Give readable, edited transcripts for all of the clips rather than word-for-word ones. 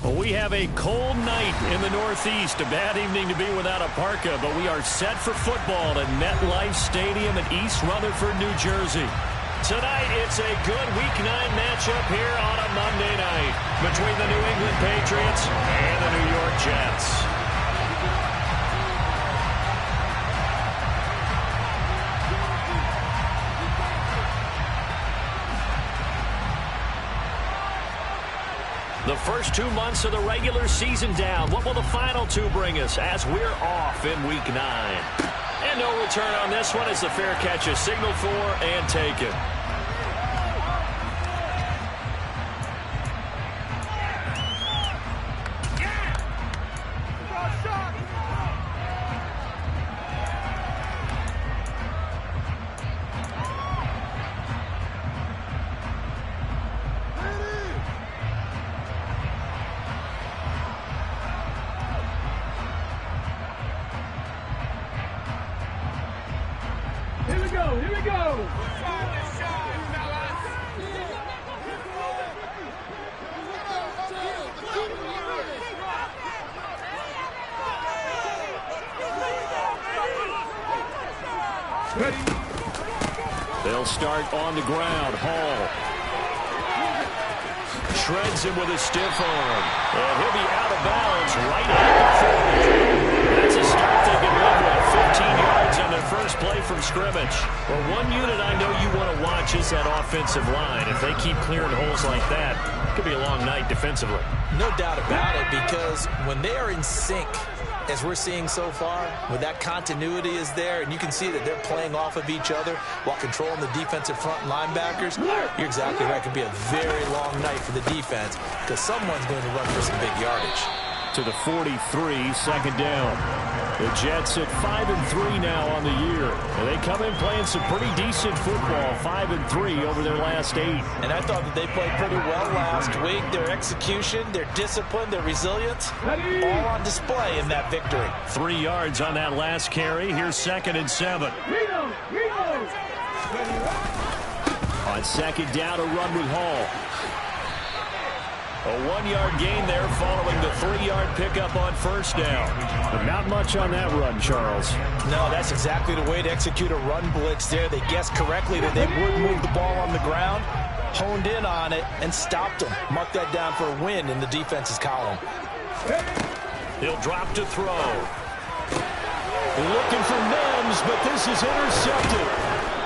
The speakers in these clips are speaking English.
Well, we have a cold night in the Northeast. A bad evening to be without a parka, but we are set for football at MetLife Stadium in East Rutherford, New Jersey. Tonight, it's a good Week 9 matchup here on a Monday night between the New England Patriots and the New York Jets. The first 2 months of the regular season down. What will the final two bring us as we're off in Week 9? And no return on this one as the fair catch is signaled for and taken. Here we go. They'll start on the ground. Hall shreds him with a stiff arm. And he'll be out of bounds right at the 40. That's a start they can live with. 15 yards on their first play from scrimmage. Well, one unit I know you want to watch is that offensive line. If they keep clearing holes like that, it could be a long night defensively. No doubt about it, because when they are in sync, as we're seeing so far, when that continuity is there, and you can see that they're playing off of each other while controlling the defensive front linebackers, you're exactly right. It could be a very long night for the defense because someone's going to run for some big yardage. To the 43, second down. The Jets at 5-3 now on the year. And they come in playing some pretty decent football, 5-3 over their last 8. And I thought that they played pretty well last week. Their execution, their discipline, their resilience, all on display in that victory. 3 yards on that last carry. Here's 2nd and 7. On second down, a run with Hall. A 1-yard gain there following the 3-yard pickup on first down. But not much on that run, Charles. No, that's exactly the way to execute a run blitz there. They guessed correctly that they would move the ball on the ground, honed in on it, and stopped them. Mark that down for a win in the defense's column. He'll drop to throw. Looking for Mims, but this is intercepted.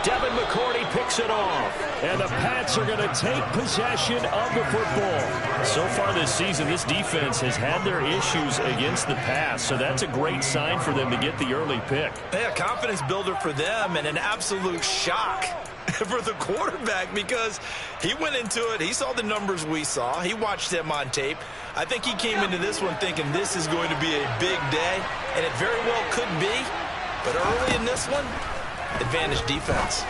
Devin McCourty picks it off. And the Pats are going to take possession of the football. So far this season, this defense has had their issues against the pass, so that's a great sign for them to get the early pick. Yeah, confidence builder for them and an absolute shock for the quarterback because he went into it. He saw the numbers we saw. He watched them on tape. I think he came into this one thinking this is going to be a big day, and it very well could be. But early in this one, advantage defense.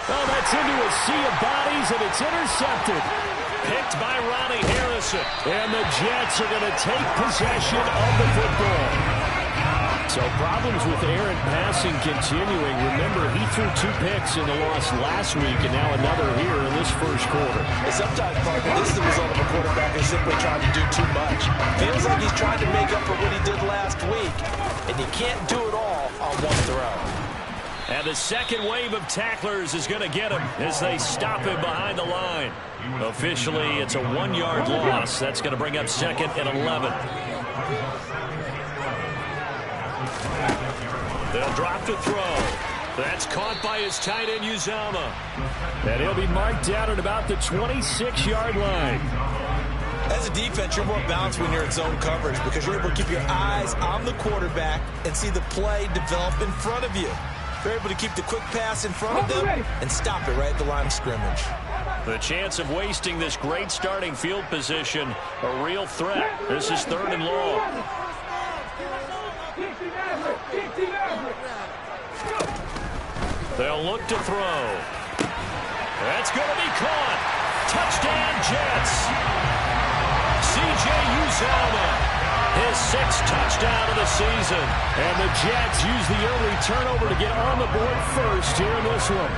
Oh, that's into a sea of bodies, and it's intercepted. Picked by Ronnie Harrison. And the Jets are going to take possession of the football. So problems with errant passing continuing. Remember, he threw 2 picks in the loss last week, and now another here in this first quarter. And sometimes, Parker, this is the result of a quarterback who's simply trying to do too much. Feels like he's trying to make up for what he did last week, and you can't do it all on one throw. And the second wave of tacklers is going to get him as they stop him behind the line. Officially, it's a 1-yard loss. That's going to bring up 2nd and 11. They'll drop to throw. That's caught by his tight end, Uzama. And he'll be marked down at about the 26-yard line. As a defense, you're more balanced when you're in zone coverage because you're able to keep your eyes on the quarterback and see the play develop in front of you. They're able to keep the quick pass in front of them and stop it right at the line of scrimmage. The chance of wasting this great starting field position, a real threat. This is 3rd and long. They'll look to throw. That's going to be caught. Touchdown, Jets. C.J. Uzama. His 6th touchdown of the season. And the Jets use the early turnover to get on the board first here in this one.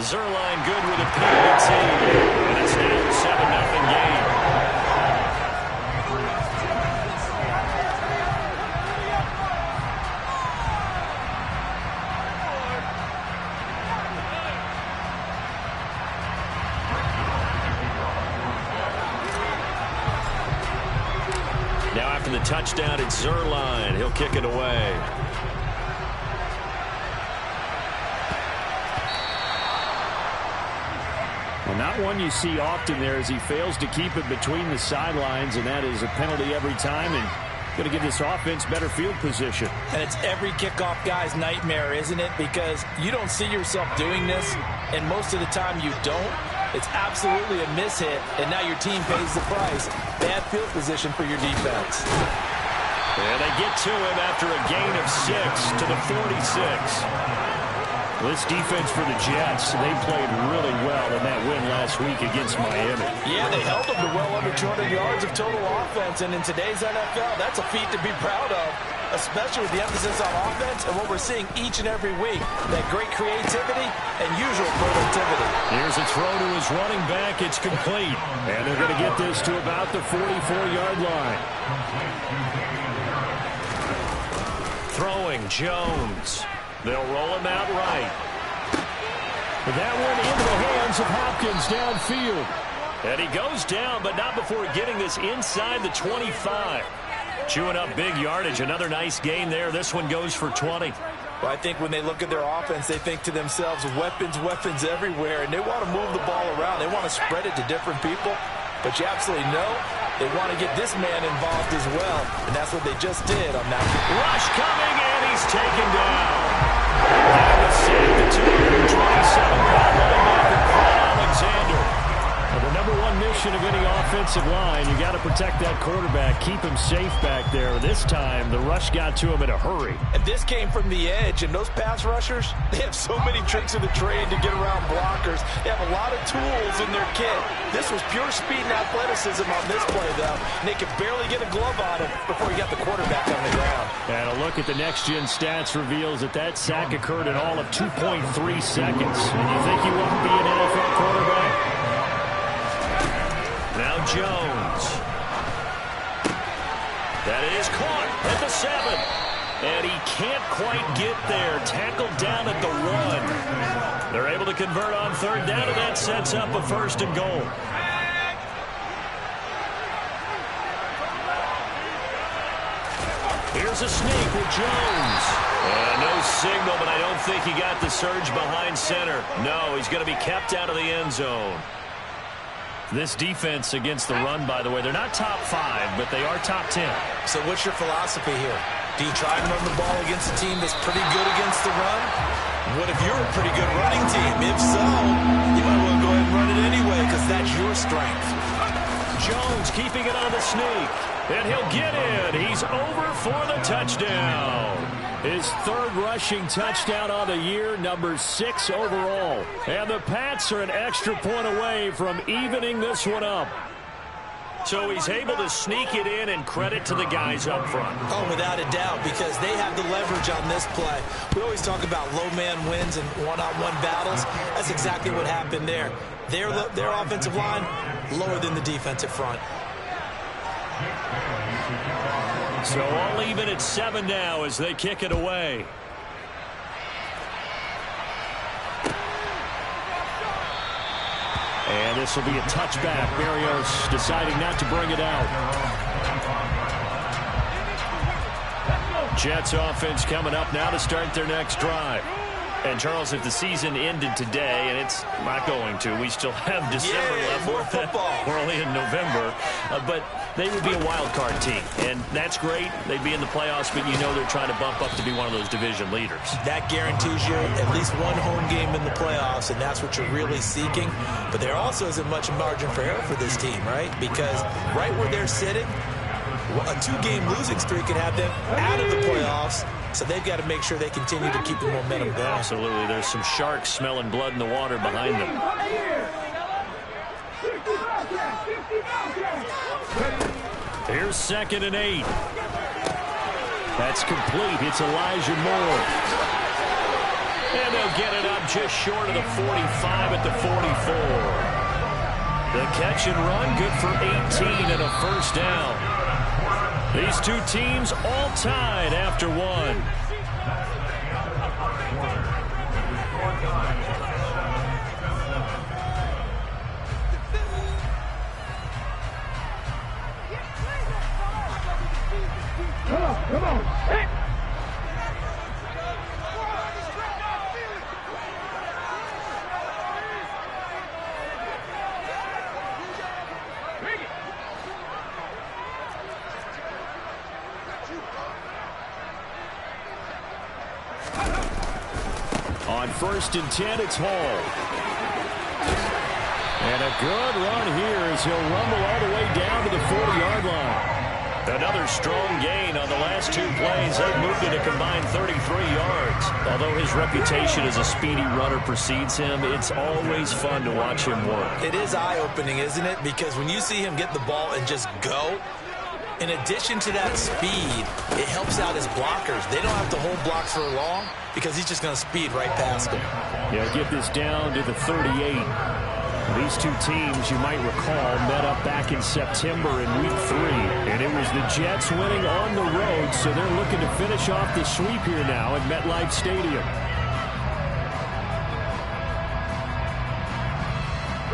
Zerline good with a PAT. And it's now a 7-0 game. Now after the touchdown, it's Zerline. He'll kick it away. Well, not one you see often there as he fails to keep it between the sidelines, and that is a penalty every time, and going to give this offense better field position. And it's every kickoff guy's nightmare, isn't it? Because you don't see yourself doing this, and most of the time you don't. It's absolutely a mishit, and now your team pays the price. Bad field position for your defense. And they get to him after a gain of 6 to the 46. This defense for the Jets, they played really well in that win last week against Miami. Yeah, they held them to well under 200 yards of total offense, and in today's NFL, that's a feat to be proud of, especially with the emphasis on offense and what we're seeing each and every week, that great creativity and usual productivity. Here's a throw to his running back. It's complete, and they're going to get this to about the 44-yard line. Throwing Jones. They'll roll him out right. That one into the hands of Hopkins downfield. And he goes down, but not before getting this inside the 25. Chewing up big yardage. Another nice gain there. This one goes for 20. Well, I think when they look at their offense, they think to themselves, weapons, weapons everywhere. And they want to move the ball around. They want to spread it to different people. But you absolutely know they want to get this man involved as well. And that's what they just did on that. Rush coming, and he's taken down. That was saved the 227-pound linebacker, Alexander. Well, the number one mission of any offensive line, you got to protect that quarterback, keep him safe back there. This time, the rush got to him in a hurry. And this came from the edge, and those pass rushers, they have so many tricks of the trade to get around blockers. They have a lot of tools in their kit. This was pure speed and athleticism on this play, though. And they could barely get a glove on him before he got the quarterback on the ground. And a look at the next-gen stats reveals that sack occurred in all of 2.3 seconds. And you think you want to be an NFL quarterback? Now Jones. That is caught at the 7. And he can't quite get there. Tackled down at the 1. They're able to convert on third down, and that sets up a 1st and goal. Here's a sneak with Jones. No signal, but I don't think he got the surge behind center. No, he's going to be kept out of the end zone. This defense against the run, by the way, they're not top 5, but they are top 10. So what's your philosophy here? Do you try and run the ball against a team that's pretty good against the run? What if you're a pretty good running team? If so, you might want to go ahead and run it anyway because that's your strength. Jones keeping it on the sneak. And he'll get in. He's over for the touchdown. His 3rd rushing touchdown on the year, number 6 overall. And the Pats are an extra point away from evening this one up. So he's able to sneak it in, and credit to the guys up front. Oh, without a doubt, because they have the leverage on this play. We always talk about low man wins and one-on-one battles. That's exactly what happened there. Their offensive line lower than the defensive front. So all even at 7 now as they kick it away. And this will be a touchback. Barrios deciding not to bring it out. Jets offense coming up now to start their next drive. And, Charles, if the season ended today, and it's not going to, we still have December left. More football. We're only in November. But they would be a wild card team, and that's great. They'd be in the playoffs, but you know they're trying to bump up to be one of those division leaders. That guarantees you at least one home game in the playoffs, and that's what you're really seeking. But there also isn't much margin for error for this team, right? Because right where they're sitting, a 2-game losing streak could have them out of the playoffs. So they've got to make sure they continue to keep the momentum going. Absolutely. There's some sharks smelling blood in the water behind them. Here's 2nd and 8. That's complete. It's Elijah Moore. And they'll get it up just short of the 45 at the 44. The catch and run, good for 18 and a first down. These two teams all tied after one. Come on. Hey. On 1st and 10, it's Hall. And a good run here as he'll rumble all the way down to the 40-yard line. Another strong gain on the last two plays. They've moved it a combined 33 yards. Although his reputation as a speedy runner precedes him, it's always fun to watch him work. It is eye-opening, isn't it? Because when you see him get the ball and just go, in addition to that speed, it helps out his blockers. They don't have to hold blocks for long because he's just going to speed right past them. Yeah, get this down to the 38. These two teams, you might recall, met up back in September in Week 3. And it was the Jets winning on the road, so they're looking to finish off the sweep here now at MetLife Stadium.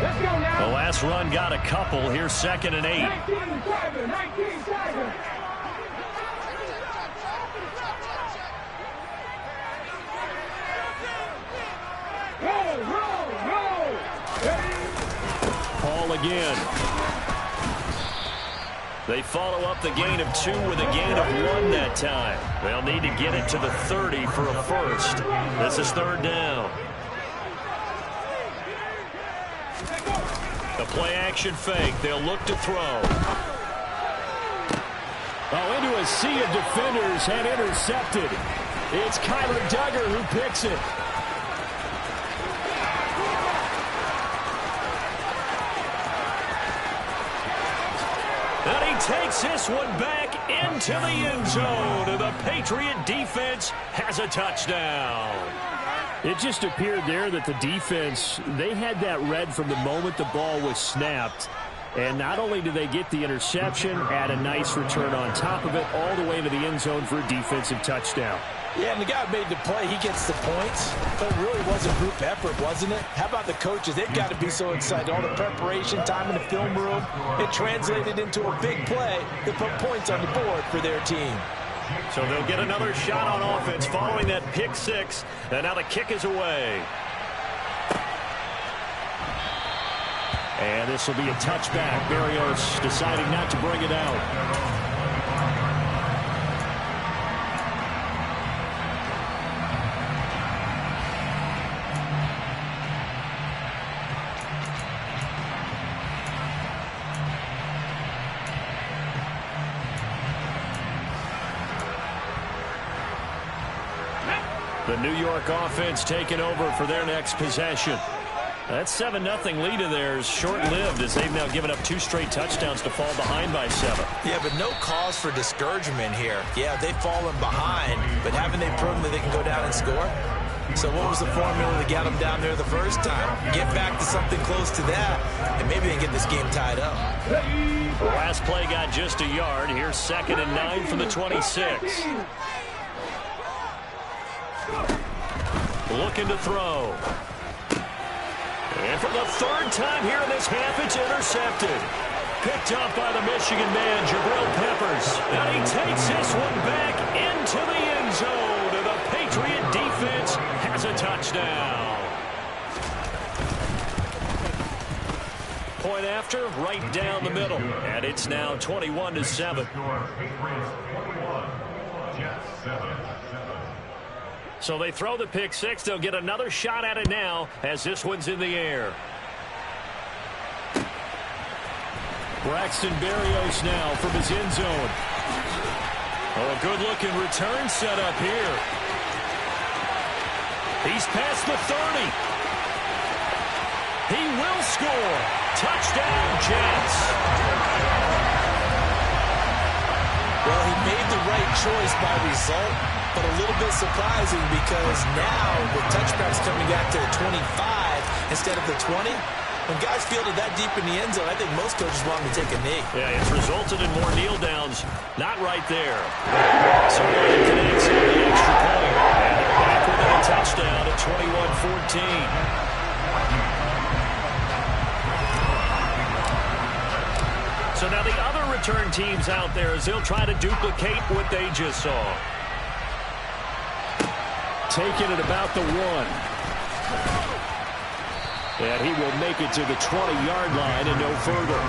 Let's go now. The last run got a couple. Here's 2nd and 8. 19 Tiger. Paul again. They follow up the gain of 2 with a gain of 1 that time. They'll need to get it to the 30 for a first. This is 3rd down. The play-action fake. They'll look to throw. Oh, into a sea of defenders and intercepted. It's Kyler Duggar who picks it. And he takes this one back into the end zone. And the Patriot defense has a touchdown. It just appeared there that the defense, they had that read from the moment the ball was snapped. And not only do they get the interception, add a nice return on top of it, all the way to the end zone for a defensive touchdown. Yeah, and the guy made the play. He gets the points. But it really was a group effort, wasn't it? How about the coaches? They've got to be so excited. All the preparation time in the film room, it translated into a big play that put points on the board for their team. So they'll get another shot on offense following that pick 6. And now the kick is away. And this will be a touchback. Berrios deciding not to bring it out. The New York offense taking over for their next possession. That 7-0 lead of theirs short-lived as they've now given up 2 straight touchdowns to fall behind by 7. Yeah, but no cause for discouragement here. Yeah, they've fallen behind, but haven't they proven that they can go down and score? So what was the formula that got them down there the first time? Get back to something close to that, and maybe they can get this game tied up. The last play got just a yard. Here's 2nd and 9 from the 26. Looking to throw. And for the 3rd time here in this half, it's intercepted. Picked up by the Michigan man, Jabril Peppers. And he takes this one back into the end zone. And the Patriot defense has a touchdown. Point after, right down the middle. And it's now 21-7. So they throw the pick 6. They'll get another shot at it now as this one's in the air. Braxton Berrios now from his end zone. Oh, a good-looking return set up here. He's past the 30. He will score. Touchdown, Jets. Well, he made the right choice by result. but a little bit surprising because now with touchbacks coming back to the 25 instead of the 20, when guys fielded that deep in the end zone, I think most coaches want them to take a knee. Yeah, it's resulted in more kneel downs. Not right there. So it connects on the extra point. And they're back within a touchdown at 21-14. So now the other return teams out there as they'll try to duplicate what they just saw. Taking it about the 1. And he will make it to the 20-yard line and no further.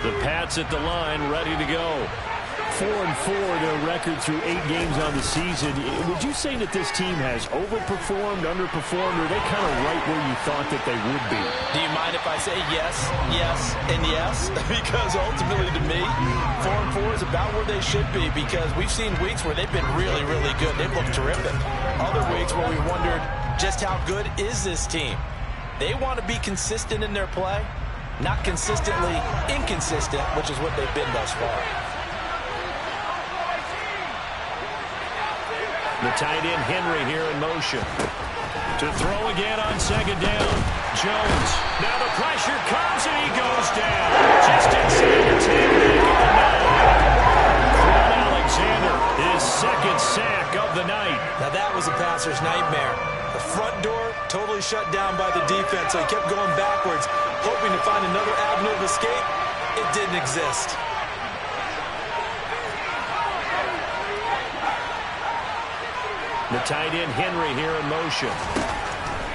The Pats at the line, ready to go. 4-4 their record through 8 games on the season. Would you say that this team has overperformed, underperformed, or are they kind of right where you thought that they would be? Do you mind if I say yes, yes, and yes? Because ultimately to me, 4-4 is about where they should be because we've seen weeks where they've been really, really good. They've looked terrific. Other weeks where we wondered just how good is this team. They want to be consistent in their play, not consistently inconsistent, which is what they've been thus far. The tight end Henry here in motion. To throw again on second down. Jones. Now the pressure comes and he goes down. Just inside the 10 back at the 9. Alexander, his second sack of the night. Now that was a passer's nightmare. The front door totally shut down by the defense, so he kept going backwards, hoping to find another avenue of escape. It didn't exist. The tight end Henry here in motion.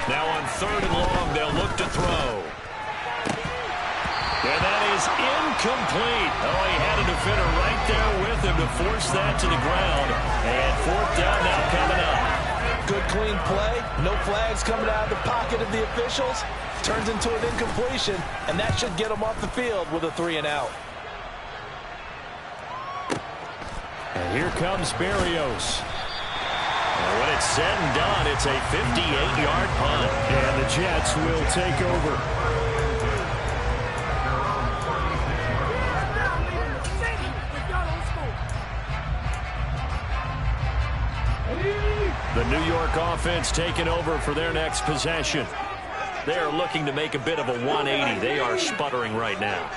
Now on 3rd and long, they'll look to throw. And that is incomplete. Oh, he had a defender right there with him to force that to the ground. And 4th down now coming up. Good clean play. No flags coming out of the pocket of the officials. Turns into an incompletion, and that should get them off the field with a 3 and out. And here comes Berrios. When it's said and done, it's a 58-yard punt. And the Jets will take over. The New York offense taking over for their next possession. They are looking to make a bit of a 180. They are sputtering right now.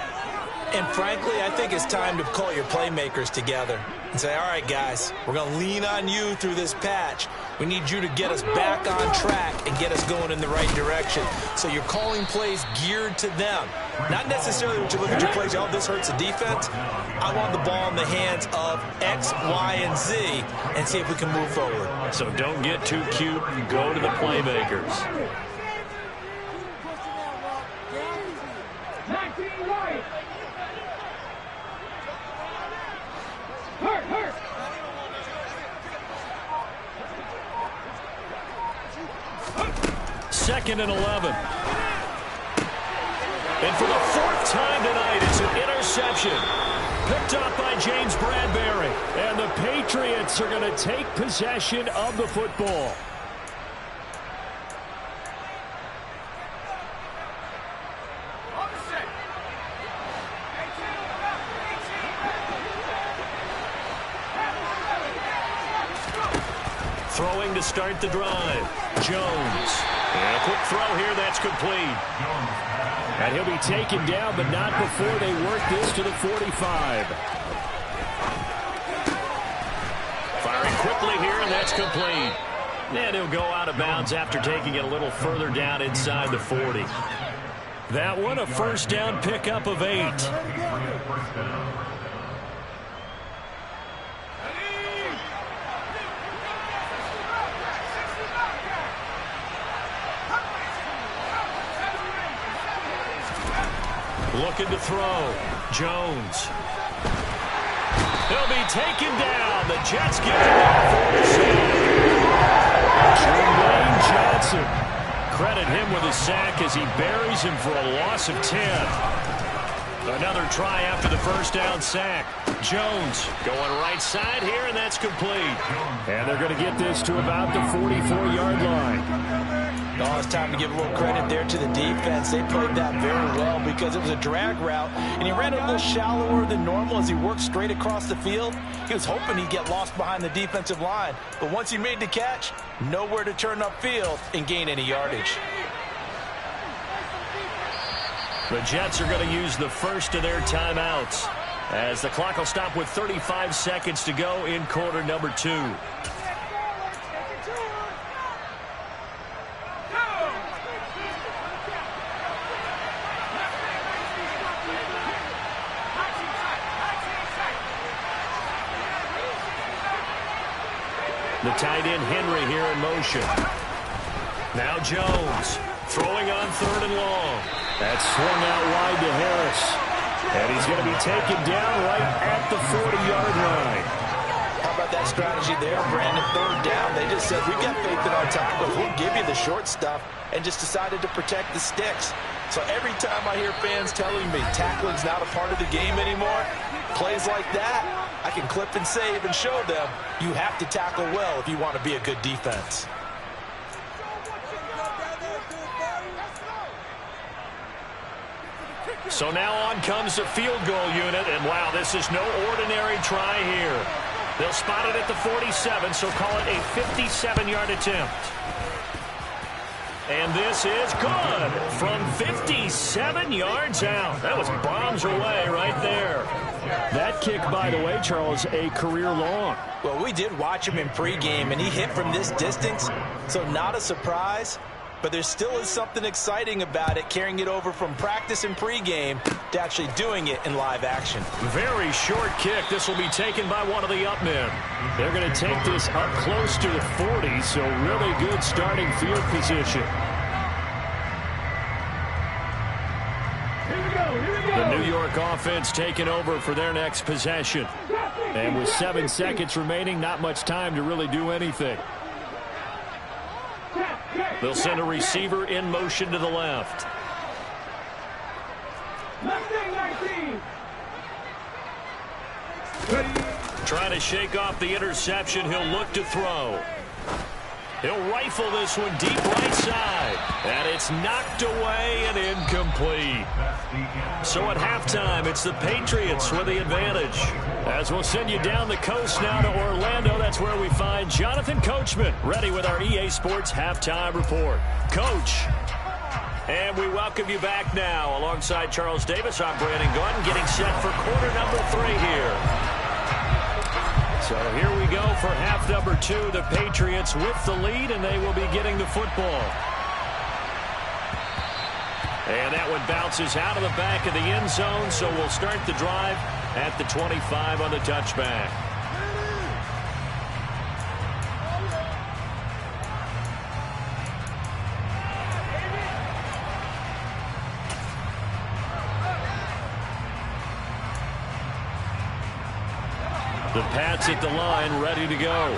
And frankly, I think it's time to call your playmakers together and say, all right, guys, we're going to lean on you through this patch. We need you to get us back on track and get us going in the right direction. So you're calling plays geared to them. Not necessarily when you look at your plays, oh, this hurts the defense. I want the ball in the hands of X, Y, and Z and see if we can move forward. So don't get too cute and go to the playmakers. 19 right. Hurt. 2nd and 11. And for the 4th time tonight, it's an interception. Picked up by James Bradbury. And the Patriots are going to take possession of the football. Throwing to start the drive. Jones. And a quick throw here, that's complete. And he'll be taken down, but not before they work this to the 45. Firing quickly here, and that's complete. And he'll go out of bounds after taking it a little further down inside the 40. That one, a 1st down pickup of 8. Looking to throw. Jones. He'll be taken down. The Jets get him off for the sack. Jermaine Johnson. Credit him with a sack as he buries him for a loss of 10. Another try after the first down sack. Jones going right side here, and that's complete. And they're going to get this to about the 44-yard line. Oh, it's time to give a little credit there to the defense. They played that very well because it was a drag route, and he ran a little shallower than normal as he worked straight across the field. He was hoping he'd get lost behind the defensive line, but once he made the catch, nowhere to turn upfield and gain any yardage. The Jets are going to use the first of their timeouts as the clock will stop with 35 seconds to go in quarter number 2. The tight end Henry here in motion. Now Jones throwing on 3rd and long. That's swung out wide to Harris. And he's going to be taken down right at the 40-yard line. How about that strategy there, Brandon? 3rd down. They just said, we've got faith in our tackles. We'll give you the short stuff, and just decided to protect the sticks. So every time I hear fans telling me tackling's not a part of the game anymore, plays like that, I can clip and save and show them you have to tackle well if you want to be a good defense. So now on comes the field goal unit, and wow, this is no ordinary try here. They'll spot it at the 47, so call it a 57-yard attempt. And this is good from 57 yards out. That was bombs away right there. That kick, by the way, Charles, a career long. Well, we did watch him in pregame, and he hit from this distance, so not a surprise. But there still is something exciting about it, carrying it over from practice and pregame to actually doing it in live action. Very short kick. This will be taken by one of the up men. They're going to take this up close to the 40, so really good starting field position. The New York offense taking over for their next possession. And with 7 seconds remaining, not much time to really do anything. They'll send a receiver in motion to the left. Trying to shake off the interception. He'll look to throw. He'll rifle this one deep right side. And it's knocked away and incomplete. So at halftime, it's the Patriots with the advantage. As we'll send you down the coast now to Orlando, that's where we find Jonathan Coachman, ready with our EA Sports Halftime Report. Coach. And we welcome you back now. Alongside Charles Davis, I'm Brandon Gunn, getting set for quarter number 3 here. So here we go for half number 2. The Patriots with the lead, and they will be getting the football. And that one bounces out of the back of the end zone, so we'll start the drive at the 25 on the touchback. The Pats at the line, ready to go.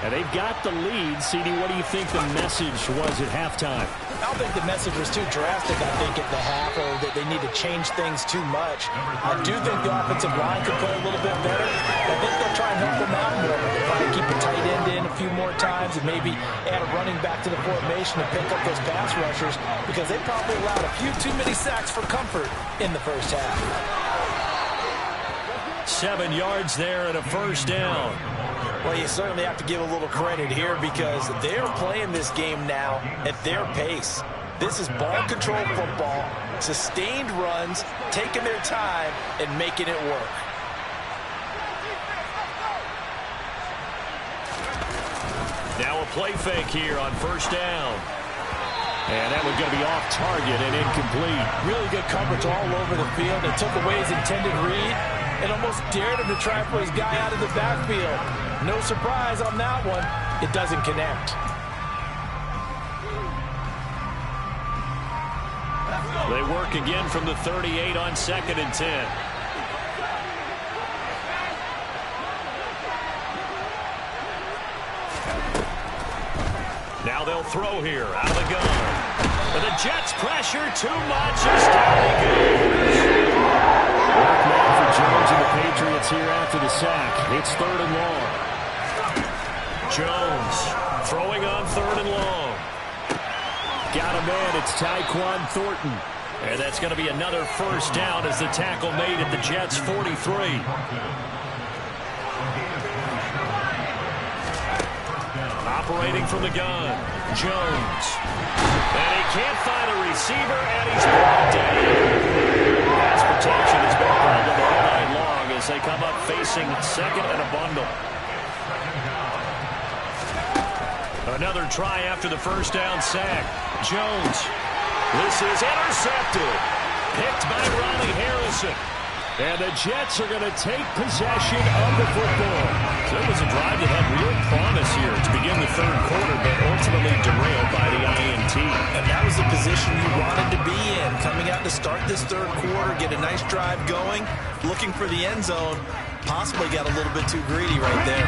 And they've got the lead. CD, what do you think the message was at halftime? I don't think the message was too drastic, I think, at the half, or that they need to change things too much. I do think the offensive line could play a little bit better. I think they'll try and help them out more. They'll probably keep a tight end in a few more times and maybe add a running back to the formation to pick up those pass rushers, because they probably allowed a few too many sacks for comfort in the first half. 7 yards there and a first down. Well, you certainly have to give a little credit here because they're playing this game now at their pace. This is ball control football, sustained runs, taking their time and making it work. Now a play fake here on first down. And that one's going to be off target and incomplete. Really good coverage all over the field. They took away his intended read and almost dared him to try and put his guy out of the backfield. No surprise on that one. It doesn't connect. They work again from the 38 on 2nd and 10. Now they'll throw here out of the gun. And the Jets pressure too much. Just down he goes. Work man for Jones and the Patriots here after the sack. It's 3rd and long. Jones throwing on 3rd and long. Got a man. It's Tyquan Thornton. And that's going to be another first down as the tackle made at the Jets' 43. Operating from the gun, Jones. And he can't find a receiver, and he's brought down. Pass protection has been a problem all night long as they come up facing 2nd and a bundle. Another try after the first down sack. Jones. This is intercepted. Picked by Ronnie Harrison. And the Jets are going to take possession of the football. So it was a drive that had real promise here to begin the 3rd quarter, but ultimately derailed by the INT. And that was the position you wanted to be in. Coming out to start this 3rd quarter, get a nice drive going, looking for the end zone. Possibly got a little bit too greedy right there.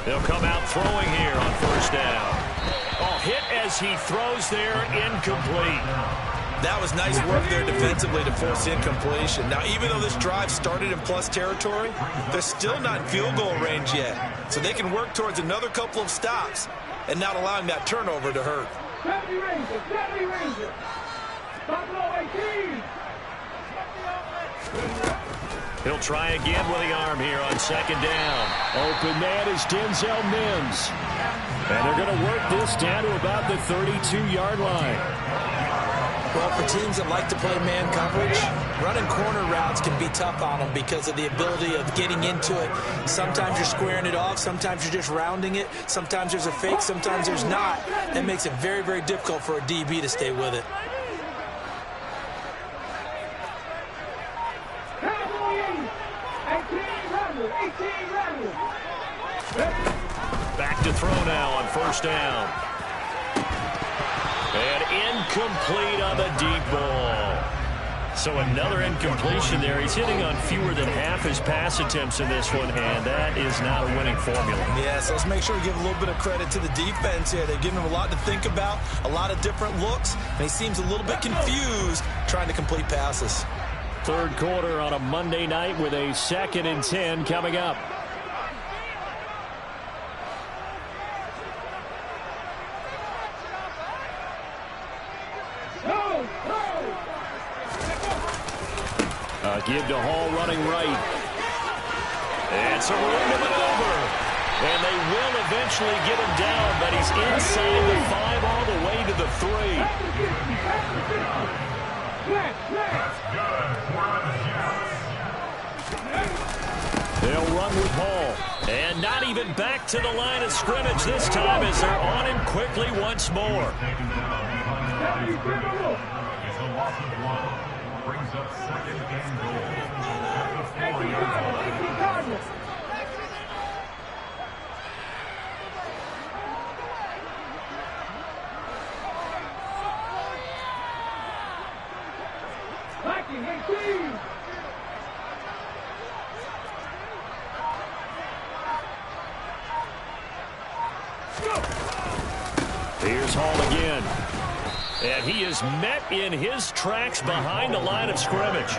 They'll come out throwing here on first down. Oh, hit as he throws there, incomplete. That was nice work there defensively to force incompletion. Now, even though this drive started in plus territory, they're still not in field goal range yet. So they can work towards another couple of stops and not allowing that turnover to hurt. 70 Rangers, 70 Rangers. Buffalo 18. He'll try again with the arm here on 2nd down. Open man is Denzel Mims. And they're going to work this down to about the 32-yard line. Well, for teams that like to play man coverage, running corner routes can be tough on them because of the ability of getting into it. Sometimes you're squaring it off. Sometimes you're just rounding it. Sometimes there's a fake. Sometimes there's not. That makes it very, very difficult for a DB to stay with it. Back to throw now on first down. And incomplete on the deep ball. So another incompletion there. He's hitting on fewer than half his pass attempts in this one, and that is not a winning formula. Yeah, so let's make sure we give a little bit of credit to the defense here. They've given him a lot to think about, a lot of different looks, and he seems a little bit confused trying to complete passes. 3rd quarter on a Monday night with a 2nd and 10 coming up. Give to Hall running right. It's a room to maneuver. And they will eventually get him down, but he's inside the 5 all the way to the 3. They'll run with Hall. And not even back to the line of scrimmage this time as they're on him quickly once more. Brings up 2nd and goal. Here's Hall again. And he is met in his tracks behind the line of scrimmage.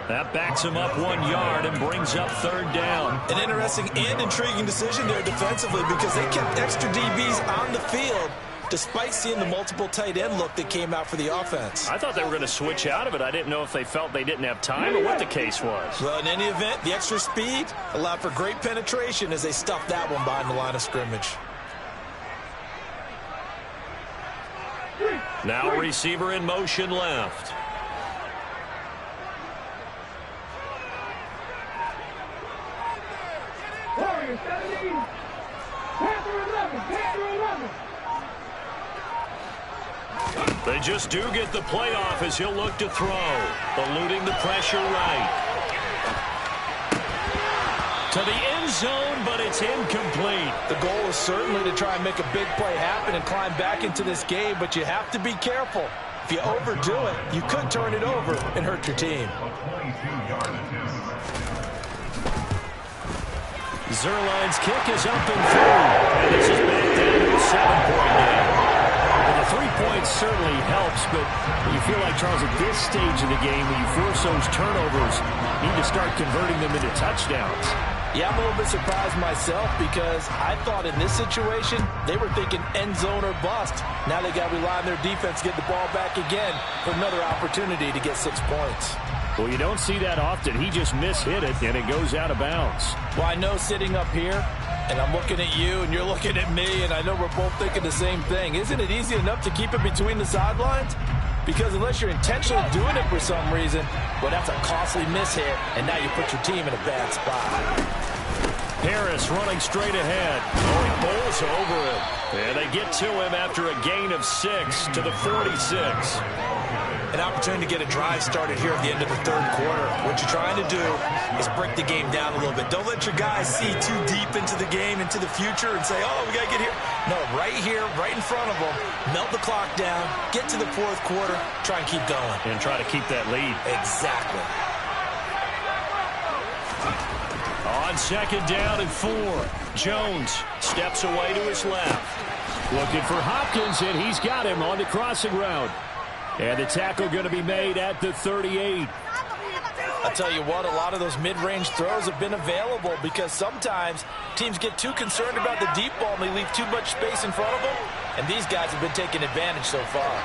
That backs him up 1 yard and brings up 3rd down. An interesting and intriguing decision there defensively because they kept extra DBs on the field despite seeing the multiple tight end look that came out for the offense. I thought they were going to switch out of it. I didn't know if they felt they didn't have time or what the case was. Well, in any event, the extra speed allowed for great penetration as they stuffed that one behind the line of scrimmage. Now a receiver in motion left. Warriors 17. Panther 11. Panther 11. They just do get the playoff as he'll look to throw. Eluding the pressure right. To the end zone, but it's incomplete. The goal is certainly to try and make a big play happen and climb back into this game, but you have to be careful. If you overdo it, you could turn it over and hurt your team. Zerline's kick is up and through. And this is back down to a 7-point game. Well, the 3 points certainly helps, but you feel like, Charles, at this stage of the game, when you force those turnovers, you need to start converting them into touchdowns. Yeah, I'm a little bit surprised myself because I thought in this situation, they were thinking end zone or bust. Now they got to rely on their defense to get the ball back again for another opportunity to get 6 points. Well, you don't see that often. He just mishit it, and it goes out of bounds. Well, I know sitting up here, and I'm looking at you, and you're looking at me, and I know we're both thinking the same thing. Isn't it easy enough to keep it between the sidelines? Because unless you're intentionally doing it for some reason, well, that's a costly mishit, and now you put your team in a bad spot. Harris running straight ahead. Oh, he bowls over it. And they get to him after a gain of 6 to the 46. An opportunity to get a drive started here at the end of the third quarter. What you're trying to do is break the game down a little bit. Don't let your guys see too deep into the game, into the future, and say, oh, we got to get here. No, right here, right in front of them, melt the clock down, get to the fourth quarter, try and keep going. And try to keep that lead. Exactly. On second down and 4, Jones steps away to his left. Looking for Hopkins, and he's got him on the crossing route. And the tackle going to be made at the 38. I'll tell you what, a lot of those mid-range throws have been available because sometimes teams get too concerned about the deep ball and they leave too much space in front of them. And these guys have been taking advantage so far.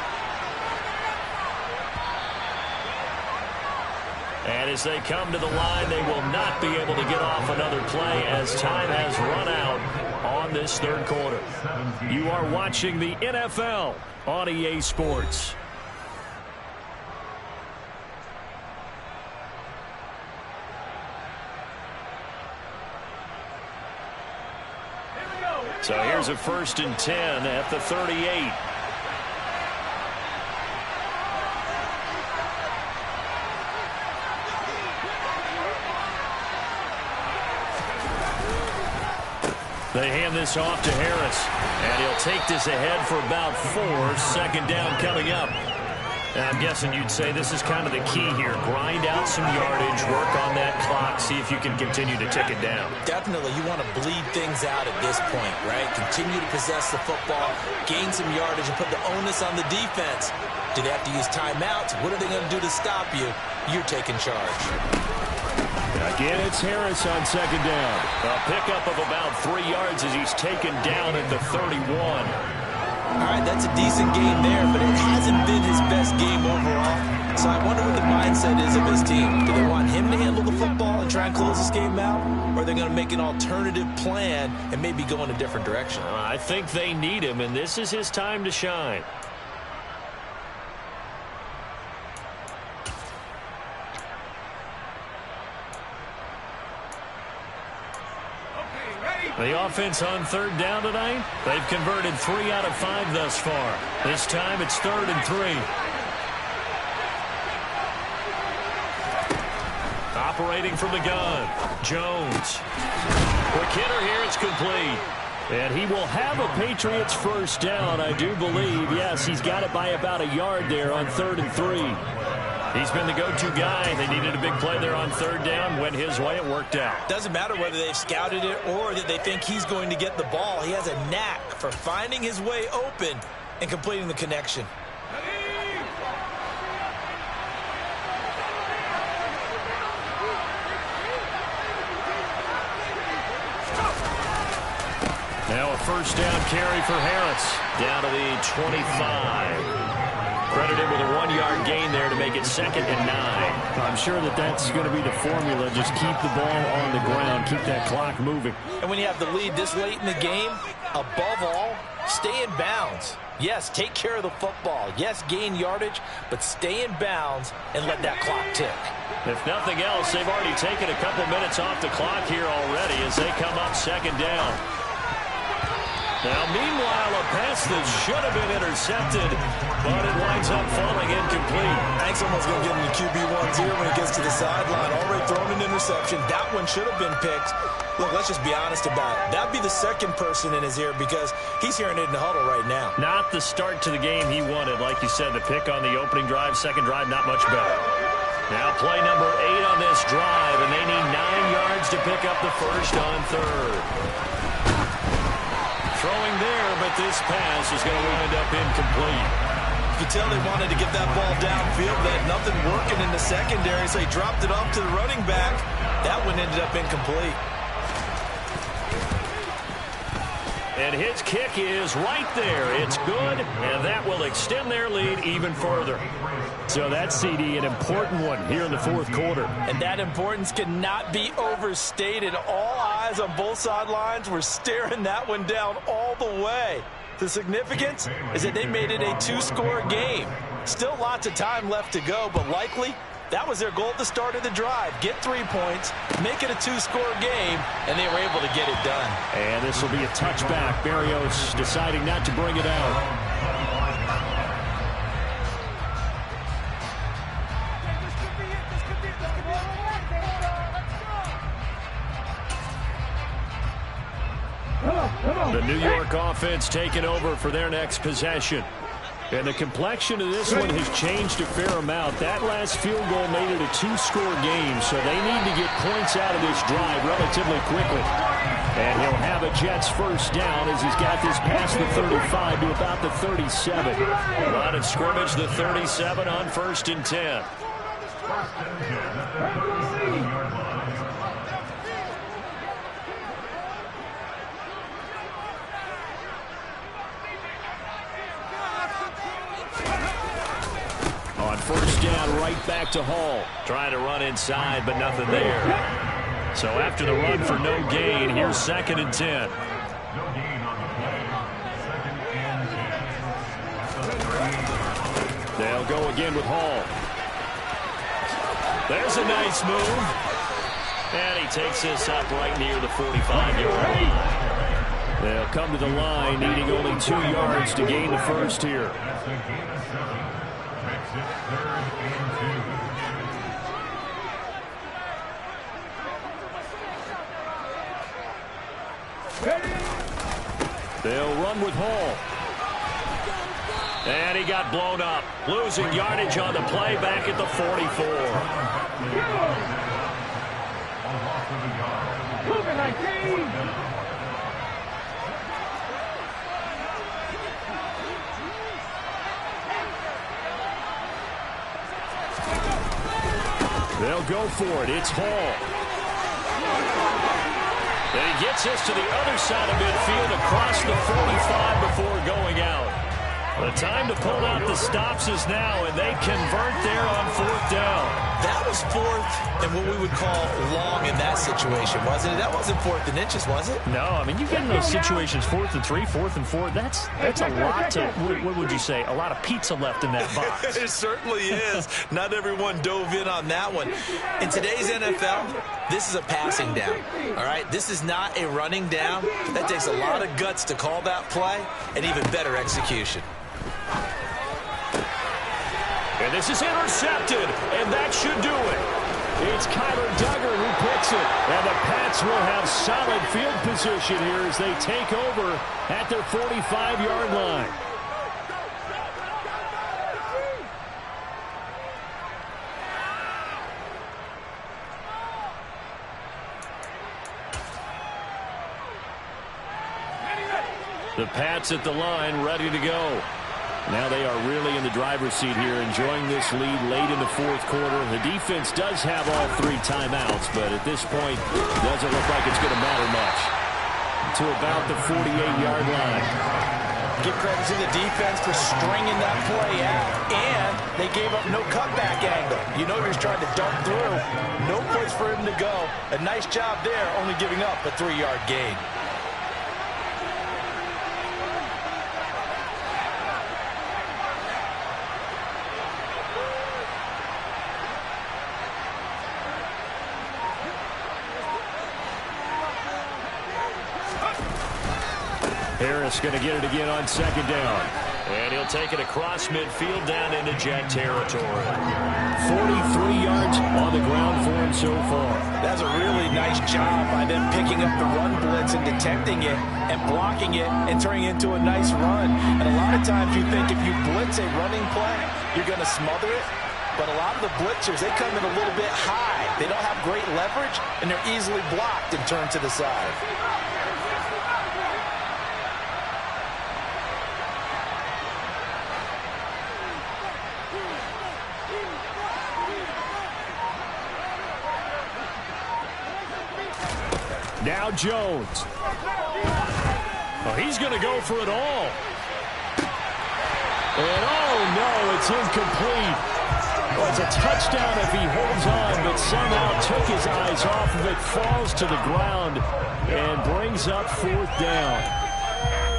And as they come to the line, they will not be able to get off another play as time has run out on this third quarter. You are watching the NFL on EA Sports. So here's a 1st and 10 at the 38. They hand this off to Harris, and he'll take this ahead for about 4. Second down coming up. And I'm guessing you'd say this is kind of the key here. Grind out some yardage, work on that clock, see if you can continue to tick it down. Definitely. You want to bleed things out at this point, right? Continue to possess the football, gain some yardage, and put the onus on the defense. Do they have to use timeouts? What are they going to do to stop you? You're taking charge. Again, it's Harris on second down. A pickup of about 3 yards as he's taken down at the 31. All right, that's a decent game there, but it hasn't been his best game overall. So I wonder what the mindset is of his team. Do they want him to handle the football and try and close this game out? Or are they going to make an alternative plan and maybe go in a different direction? I think they need him, and this is his time to shine. The offense on third down tonight, they've converted 3 out of 5 thus far. This time it's 3rd and 3. Operating from the gun, Jones. Quick hitter here, it's complete. And he will have a Patriots first down, I do believe. Yes, he's got it by about a yard there on 3rd and 3. He's been the go-to guy. They needed a big play there on third down. Went his way. It worked out. Doesn't matter whether they've scouted it or that they think he's going to get the ball. He has a knack for finding his way open and completing the connection. Now a first down carry for Harris. Down to the 25. Credited with a 1-yard gain there to make it 2nd and 9. I'm sure that that's going to be the formula. Just keep the ball on the ground. Keep that clock moving. And when you have the lead this late in the game, above all, stay in bounds. Yes, take care of the football. Yes, gain yardage, but stay in bounds and let that clock tick. If nothing else, they've already taken a couple minutes off the clock here already as they come up 2nd down. Now, meanwhile, a pass that should have been intercepted, but it winds up falling incomplete. I think someone's going to get in the QB1's ear when he gets to the sideline. Already thrown an interception. That one should have been picked. Look, let's just be honest about it. That'd be the second person in his ear because he's hearing it in the huddle right now. Not the start to the game he wanted. Like you said, the pick on the opening drive, second drive, not much better. Now play number 8 on this drive, and they need 9 yards to pick up the first on third. Throwing there, but this pass is going to wind up incomplete. You could tell they wanted to get that ball downfield. They had nothing working in the secondary, so he dropped it off to the running back. That one ended up incomplete. And his kick is right there. It's good, and that will extend their lead even further. So that's, CD, an important one here in the fourth quarter. And that importance cannot be overstated. All eyes on both sidelines were staring that one down all the way. The significance is that they made it a 2-score game. Still lots of time left to go, but likely that was their goal at the start of the drive. Get 3 points, make it a 2-score game, and they were able to get it done. And this will be a touchback. Barrios deciding not to bring it out. The New York offense taking over for their next possession. And the complexion of this one has changed a fair amount. That last field goal made it a 2-score game, so they need to get points out of this drive relatively quickly. And he'll have a Jets first down as he's got this past the 35 to about the 37. Line of scrimmage, the 37 on 1st and 10. On first down, right back to Hall. Trying to run inside, but nothing there. So after the run for no gain, here's 2nd and 10. They'll go again with Hall. There's a nice move. And he takes this up right near the 45-yard line. They'll come to the line, needing only 2 yards to gain the first here. They'll run with Hall. And he got blown up. Losing yardage on the play back at the 44. They'll go for it. It's Hall. And he gets this to the other side of midfield across the 45 before going out. The time to pull out the stops is now, and they convert there on 4th down. That was 4th and what we would call long in that situation, wasn't it? That wasn't 4th and inches, was it? No, I mean, you get in those situations, 4th and 3, 4th and 4. That's a lot to, what would you say, a lot of pizza left in that box. It certainly is. Not everyone dove in on that one. In today's NFL, this is a passing down, all right? This is not a running down. That takes a lot of guts to call that play and even better execution. And this is intercepted, and that should do it. It's Kyler Duggar who picks it. And the Pats will have solid field position here as they take over at their 45-yard line. The Pats at the line, ready to go. Now they are really in the driver's seat here, enjoying this lead late in the fourth quarter. The defense does have all 3 timeouts, but at this point, doesn't look like it's going to matter much. To about the 48-yard line. Give credit to the defense for stringing that play out, and they gave up no cutback angle. You know he was trying to dart through. No place for him to go. A nice job there, only giving up a 3-yard gain. Harris going to get it again on second down. And he'll take it across midfield down into Jet territory. 43 yards on the ground for him so far. That's a really nice job by them picking up the run blitz and detecting it and blocking it and turning it into a nice run. And a lot of times you think if you blitz a running play, you're going to smother it. But a lot of the blitzers, they come in a little bit high. They don't have great leverage, and they're easily blocked and turned to the side. Now Jones. Oh, he's going to go for it all. And oh no, it's incomplete. Well, it's a touchdown if he holds on, but somehow took his eyes off of it, falls to the ground, and brings up fourth down.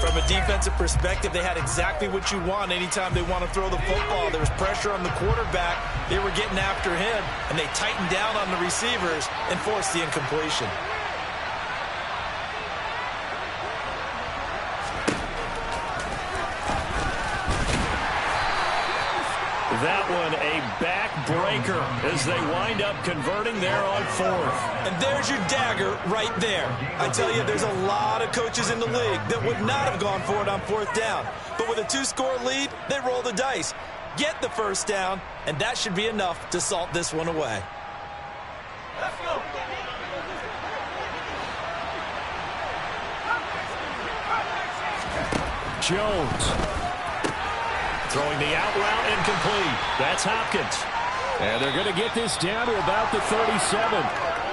From a defensive perspective, they had exactly what you want anytime they want to throw the football. There was pressure on the quarterback. They were getting after him, and they tightened down on the receivers and forced the incompletion. That one a backbreaker as they wind up converting there on fourth. And there's your dagger right there. I tell you, there's a lot of coaches in the league that would not have gone for it on fourth down. But with a 2-score lead, they roll the dice. Get the first down, and that should be enough to salt this one away. Let's go. Jones. Throwing the out route incomplete. That's Hopkins. And they're going to get this down to about the 37.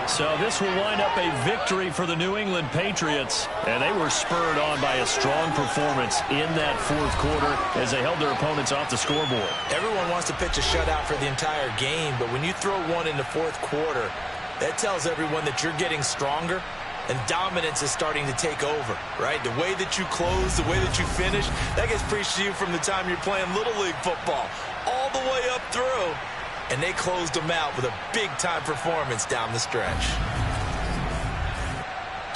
So this will wind up a victory for the New England Patriots. And they were spurred on by a strong performance in that fourth quarter as they held their opponents off the scoreboard. Everyone wants to pitch a shutout for the entire game, but when you throw one in the fourth quarter, that tells everyone that you're getting stronger. And dominance is starting to take over, right? The way that you close, the way that you finish, that gets preached to you from the time you're playing Little League football all the way up through. And they closed them out with a big-time performance down the stretch.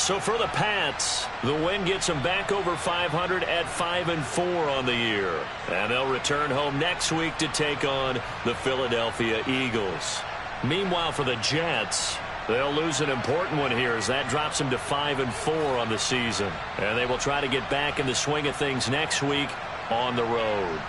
So for the Pats, the win gets them back over 500 at 5-4 on the year. And they'll return home next week to take on the Philadelphia Eagles. Meanwhile, for the Jets, they'll lose an important one here as that drops them to 5-4 on the season. And they will try to get back in the swing of things next week on the road.